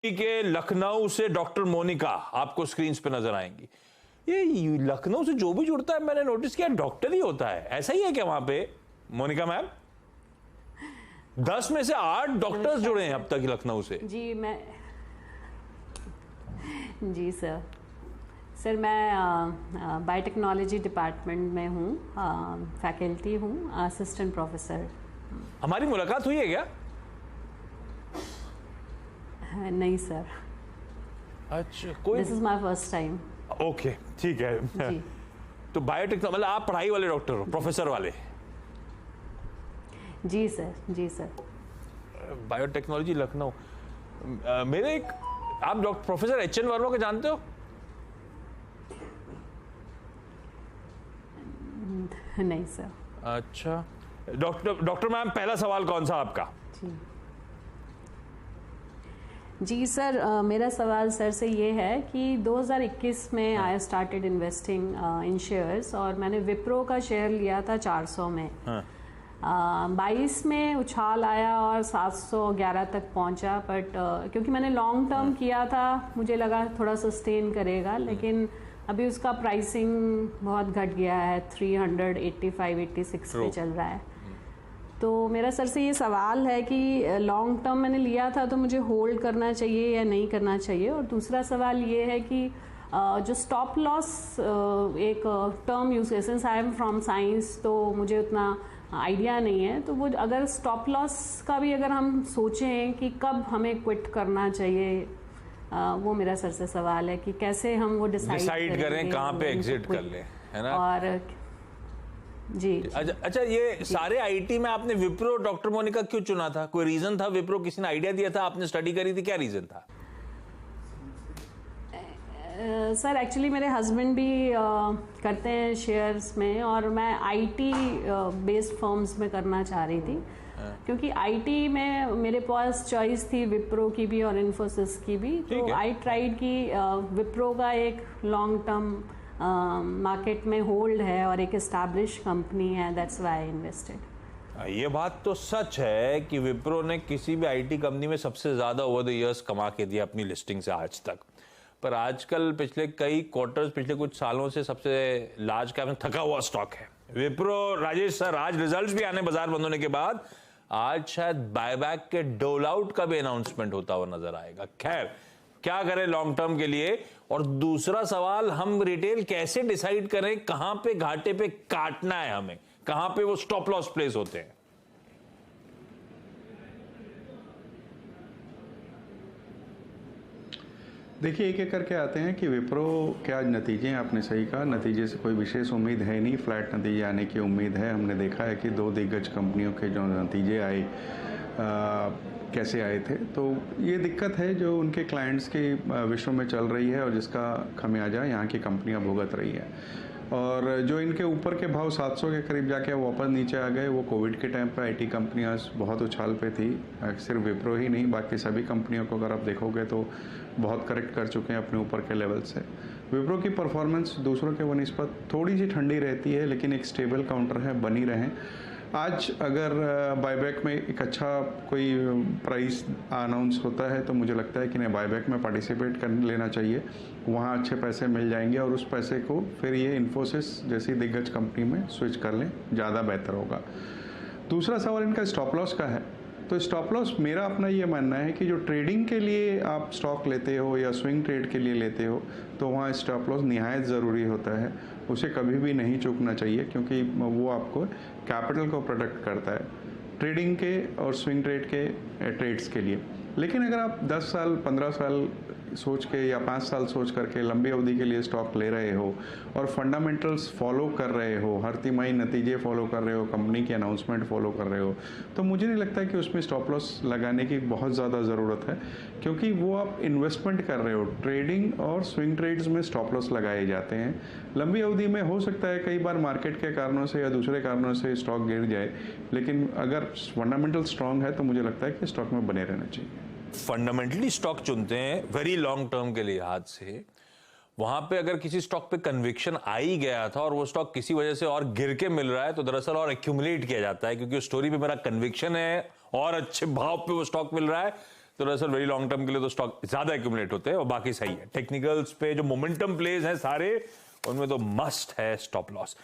के लखनऊ से डॉक्टर मोनिका आपको स्क्रीन पे नजर आएंगी। ये लखनऊ से जो भी जुड़ता है मैंने नोटिस किया डॉक्टर ही होता है, ऐसा ही है क्या वहां पे मोनिका मैम? 10 में से 8 डॉक्टर्स जुड़े हैं अब तक लखनऊ से। जी सर मैं बायोटेक्नोलॉजी डिपार्टमेंट में हूँ, फैकल्टी हूँ, असिस्टेंट प्रोफेसर। हमारी मुलाकात हुई है क्या? नहीं सर। अच्छा, कोई this is my first time. Okay, ठीक है जी। तो बायोटेक्नोलॉजी मतलब आप पढ़ाई वाले डॉक्टर हो, प्रोफेसर वाले? जी सर, जी सर। बायोटेक्नोलॉजी लखनऊ। मेरे एक आप डॉक्टर प्रोफेसर एच.एन. वर्मा को जानते हो? नहीं सर। अच्छा, डॉक्टर मैम पहला सवाल कौन सा आपका? जी सर, मेरा सवाल सर से ये है कि 2021 में I started investing in shares और मैंने विप्रो का शेयर लिया था 400 में। 22 में उछाल आया और 711 तक पहुंचा, बट क्योंकि मैंने लॉन्ग टर्म किया था मुझे लगा थोड़ा सस्टेन करेगा, लेकिन अभी उसका प्राइसिंग बहुत घट गया है, 385-86 पे चल रहा है। तो मेरा सर से ये सवाल है कि लॉन्ग टर्म मैंने लिया था तो मुझे होल्ड करना चाहिए या नहीं करना चाहिए, और दूसरा सवाल ये है कि जो स्टॉप लॉस एक term use, since I am from science तो मुझे उतना आइडिया नहीं है, तो वो अगर स्टॉप लॉस का भी अगर हम सोचें कि कब हमें क्विट करना चाहिए, वो मेरा सर से सवाल है कि कैसे हम वो डिसाइड करें कहाँ पे एग्जिट कर लें, है ना? और जी। अच्छा, ये सारे आईटी में आपने विप्रो डॉक्टर मोनिका क्यों चुना था? कोई रीजन था? विप्रो किसी ने आइडिया दिया था, आपने स्टडी करी थी, क्या रीजन था? सर एक्चुअली मेरे हस्बैंड भी करते हैं शेयर्स में, और मैं आईटी बेस्ड फर्म्स में करना चाह रही थी, क्योंकि आईटी में मेरे पास चॉइस थी विप्रो की भी और इन्फोसिस की भी। तो आई ट्राइड कि विप्रो का एक लॉन्ग टर्म मार्केट में होल्ड है और एक एस्टैब्लिश कंपनी है, दैट्स व्हाई आई इन्वेस्टेड। ये बात तो सच है कि विप्रो ने किसी भी आईटी कंपनी में सबसे ज्यादा ओवर द इयर्स कमा के दिया अपनी लिस्टिंग से आज तक, पर आजकल पिछले कई क्वार्टर्स, पिछले कुछ सालों से सबसे लार्ज कैप में थका हुआ स्टॉक है विप्रो। राजेश सर, आज रिजल्ट्स भी आने बाजार बंद होने के बाद आज शायद बायबैक के डोल आउट का भी अनाउंसमेंट होता हुआ नजर आएगा। खैर, क्या करें लॉन्ग टर्म के लिए? और दूसरा सवाल, हम रिटेल कैसे डिसाइड करें कहां पे घाटे पे काटना है, हमें कहां पे वो स्टॉप लॉस प्लेस होते हैं? देखिए, एक एक करके आते हैं कि विप्रो के आज नतीजे हैं। आपने सही कहा, नतीजे से कोई विशेष उम्मीद है नहीं, फ्लैट नतीजे आने की उम्मीद है। हमने देखा है कि 2 दिग्गज कंपनियों के जो नतीजे आए कैसे आए थे, तो ये दिक्कत है जो उनके क्लाइंट्स की विश्व में चल रही है और जिसका खमियाजा यहाँ की कंपनियाँ भुगत रही है। और जो इनके ऊपर के भाव 700 के करीब जाके वापस नीचे आ गए, वो कोविड के टाइम पर आईटी कंपनियाँ बहुत उछाल पे थी। सिर्फ विप्रो ही नहीं, बाकी सभी कंपनियों को अगर आप देखोगे तो बहुत करेक्ट कर चुके हैं अपने ऊपर के लेवल से। विप्रो की परफॉर्मेंस दूसरों के बनिस्बत थोड़ी सी ठंडी रहती है, लेकिन एक स्टेबल काउंटर है, बनी रहें। आज अगर बायबैक में एक अच्छा कोई प्राइस अनाउंस होता है तो मुझे लगता है कि नहीं, बायबैक में पार्टिसिपेट कर लेना चाहिए, वहाँ अच्छे पैसे मिल जाएंगे और उस पैसे को फिर ये इन्फोसिस जैसी दिग्गज कंपनी में स्विच कर लें, ज़्यादा बेहतर होगा। दूसरा सवाल इनका स्टॉप लॉस का है। तो स्टॉप लॉस मेरा अपना ये मानना है कि जो ट्रेडिंग के लिए आप स्टॉक लेते हो या स्विंग ट्रेड के लिए लेते हो, तो वहाँ स्टॉप लॉस निहायत ज़रूरी होता है, उसे कभी भी नहीं चूकना चाहिए, क्योंकि वो आपको कैपिटल को प्रोटेक्ट करता है ट्रेडिंग के और स्विंग ट्रेड के ट्रेड्स के लिए। लेकिन अगर आप 10 साल 15 साल सोच के या 5 साल सोच करके लंबी अवधि के लिए स्टॉक ले रहे हो और फंडामेंटल्स फॉलो कर रहे हो, हर तिमाही नतीजे फॉलो कर रहे हो, कंपनी की अनाउंसमेंट फॉलो कर रहे हो, तो मुझे नहीं लगता कि उसमें स्टॉप लॉस लगाने की बहुत ज़्यादा ज़रूरत है, क्योंकि वो आप इन्वेस्टमेंट कर रहे हो। ट्रेडिंग और स्विंग ट्रेड्स में स्टॉप लॉस लगाए जाते हैं। लंबी अवधि में हो सकता है कई बार मार्केट के कारणों से या दूसरे कारणों से स्टॉक गिर जाए, लेकिन अगर फंडामेंटल स्ट्रांग है तो मुझे लगता है कि स्टॉक में बने रहना चाहिए। फंडामेंटली स्टॉक चुनते हैं वेरी लॉन्ग टर्म के लिहाज से, वहां पे अगर किसी स्टॉक पे कन्विक्शन आ ही गया था और वो स्टॉक किसी वजह से और गिर के मिल रहा है, तो दरअसल और एक्यूमुलेट किया जाता है, क्योंकि उस स्टोरी पे मेरा कन्विक्शन है और अच्छे भाव पे वो स्टॉक मिल रहा है, तो दरअसल वेरी लॉन्ग टर्म के लिए तो स्टॉक ज्यादा एक्यूमुलेट होते हैं और बाकी सही है। टेक्निकल्स पे जो मोमेंटम प्लेज हैं सारे, उनमें तो मस्ट है स्टॉप लॉस।